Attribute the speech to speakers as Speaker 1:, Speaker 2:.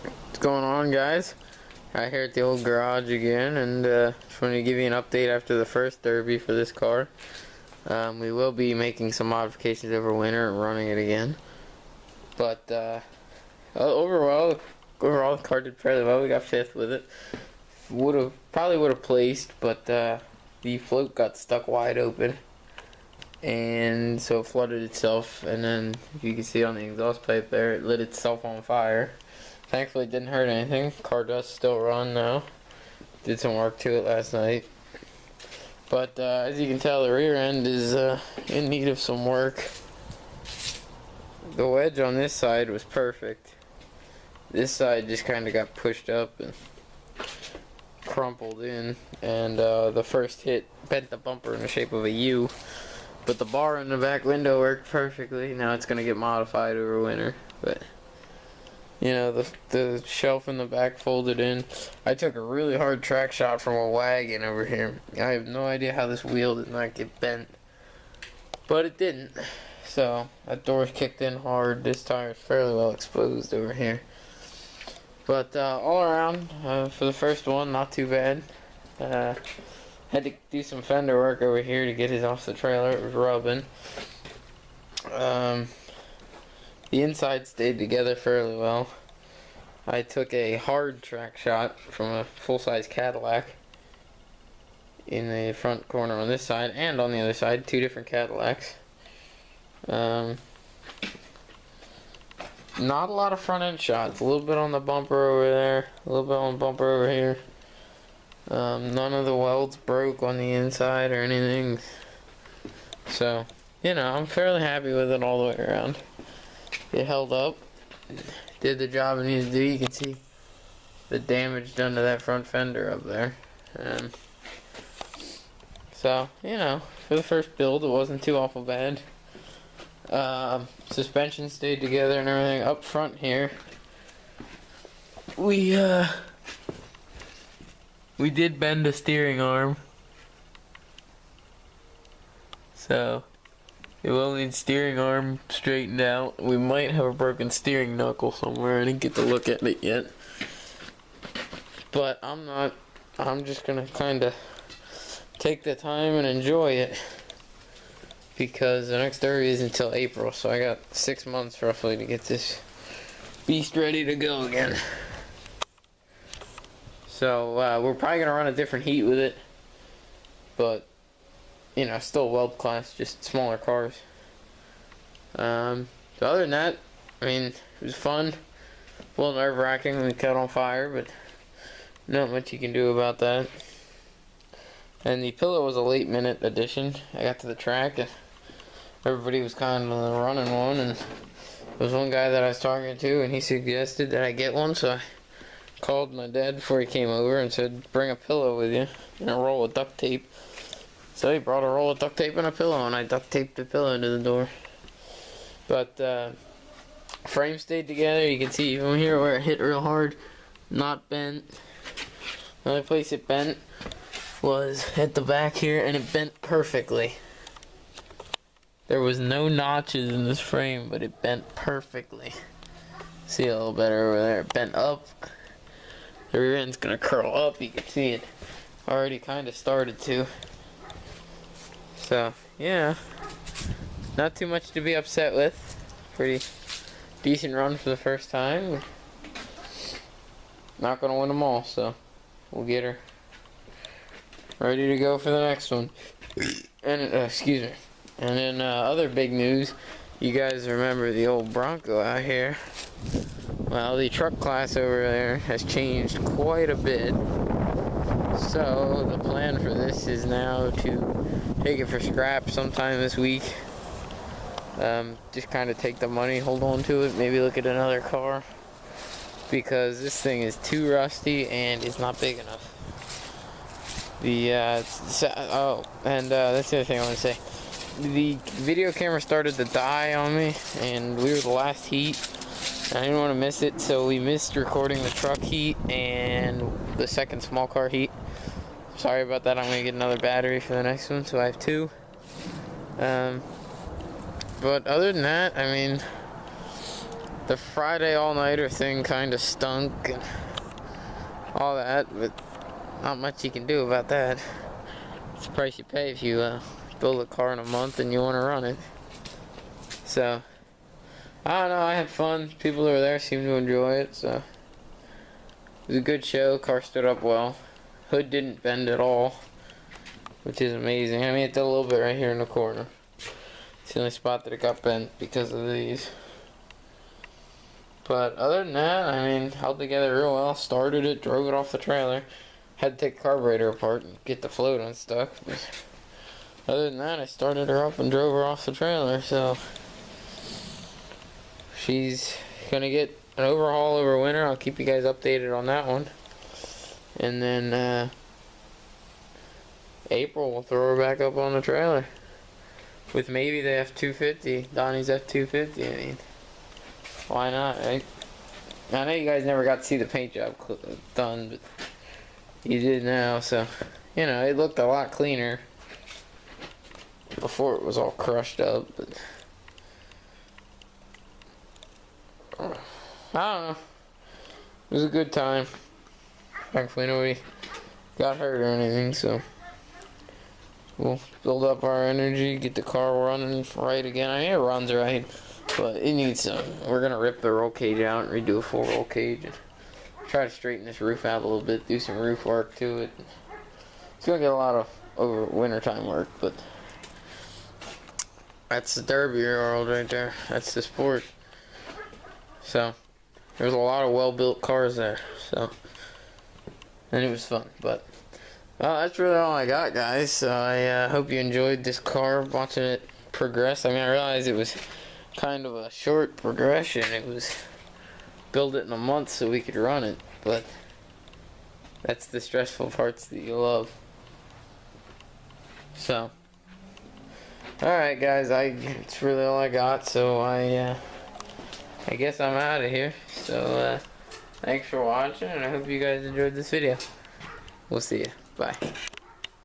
Speaker 1: What's going on, guys? Out here at the old garage again, and just wanted to give you an update after the first derby for this car. We will be making some modifications over winter and running it again. But overall the car did fairly well. We got 5th with it. Probably would have placed, but the float got stuck wide open, and so it flooded itself. And then, if you can see on the exhaust pipe there, it lit itself on fire. Thankfully, it didn't hurt anything. Car does still run now. Did some work to it last night. But as you can tell, the rear end is in need of some work. The wedge on this side was perfect. This side just kind of got pushed up and crumpled in, and the first hit bent the bumper in the shape of a U. But the bar in the back window worked perfectly. Now it's going to get modified over winter. But you know, the shelf in the back folded in. I took a really hard track shot from a wagon over here. I have no idea how this wheel did not get bent, but it didn't. So that door's kicked in hard. This tire is fairly well exposed over here. But all around, for the first one, not too bad. Had to do some fender work over here to get it off the trailer. It was rubbing. The inside stayed together fairly well. I took a hard track shot from a full-size Cadillac in the front corner on this side and on the other side, 2 different Cadillacs. Not a lot of front end shots. A little bit on the bumper over there, a little bit on the bumper over here. None of the welds broke on the inside or anything. So, you know, I'm fairly happy with it all the way around. It held up, did the job it needed to do. You can see the damage done to that front fender up there. So, you know, for the first build, it wasn't too awful bad. Suspension stayed together and everything. Up front here, we did bend a steering arm, so it will need steering arm straightened out. We might have a broken steering knuckle somewhere. I didn't get to look at it yet, but I'm just gonna kind of take the time and enjoy it, because the next derby isn't until April, so I got 6 months roughly to get this beast ready to go again. So we're probably gonna run a different heat with it, but you know, still weld class, just smaller cars. So other than that, I mean, it was fun. A little nerve-wracking when we caught on fire, but not much you can do about that. And the pillow was a late minute addition. I got to the track and everybody was kind of running one, and there was one guy that I was talking to, and he suggested that I get one, so I called my dad before he came over and said, bring a pillow with you and a roll of duct tape. So he brought a roll of duct tape and a pillow, and I duct taped the pillow to the door. But frame stayed together. You can see even here where it hit real hard, not bent. The only place it bent was at the back here, and it bent perfectly. There was no notches in this frame, but it bent perfectly. See a little better over there. It bent up. The rear end's gonna curl up. You can see it already kind of started to. So, yeah. Not too much to be upset with. Pretty decent run for the first time. Not gonna win them all, so we'll get her ready to go for the next one. And excuse me. And then other big news, you guys remember the old Bronco out here. Well, the truck class over there has changed quite a bit. So the plan for this is now to take it for scrap sometime this week. Just kind of take the money, hold on to it, maybe look at another car, because this thing is too rusty and it's not big enough. That's the other thing I want to say. The video camera started to die on me, and we were the last heat. I didn't want to miss it, so we missed recording the truck heat and the second small car heat. Sorry about that. I'm going to get another battery for the next one, so I have 2. But other than that, I mean, the Friday all-nighter thing kind of stunk and all that, but not much you can do about that. It's the price you pay if you build a car in a month and you want to run it. So, I don't know, I had fun. People who were there seemed to enjoy it, so it was a good show. Car stood up well. Hood didn't bend at all, which is amazing. I mean, it did a little bit right here in the corner. It's the only spot that it got bent because of these. But other than that, I mean, held together real well. Started it, drove it off the trailer. Had to take the carburetor apart and get the float unstuck. But other than that, I started her up and drove her off the trailer. So she's gonna get an overhaul over winter. I'll keep you guys updated on that one. And then April, we'll throw her back up on the trailer with maybe the F250, Donnie's F250. I mean, why not, right? I know you guys never got to see the paint job done, but you did now, so, you know, it looked a lot cleaner before it was all crushed up, but I don't know. It was a good time. Thankfully nobody got hurt or anything, so we'll build up our energy, get the car running right again. I mean, it runs right, but it needs some. We're gonna rip the roll cage out and redo a full roll cage and try to straighten this roof out a little bit, do some roof work to it. It's gonna get a lot of over wintertime work, but that's the Derby world right there. That's the sport. So there's a lot of well-built cars there, so, and it was fun. But well, that's really all I got, guys. So I hope you enjoyed this car, watching it progress. I mean, I realized it was kind of a short progression. It was build it in a month so we could run it, but that's the stressful parts that you love. So alright, guys, it's really all I got, so I guess I'm out of here. So thanks for watching, and I hope you guys enjoyed this video. We'll see you. Bye.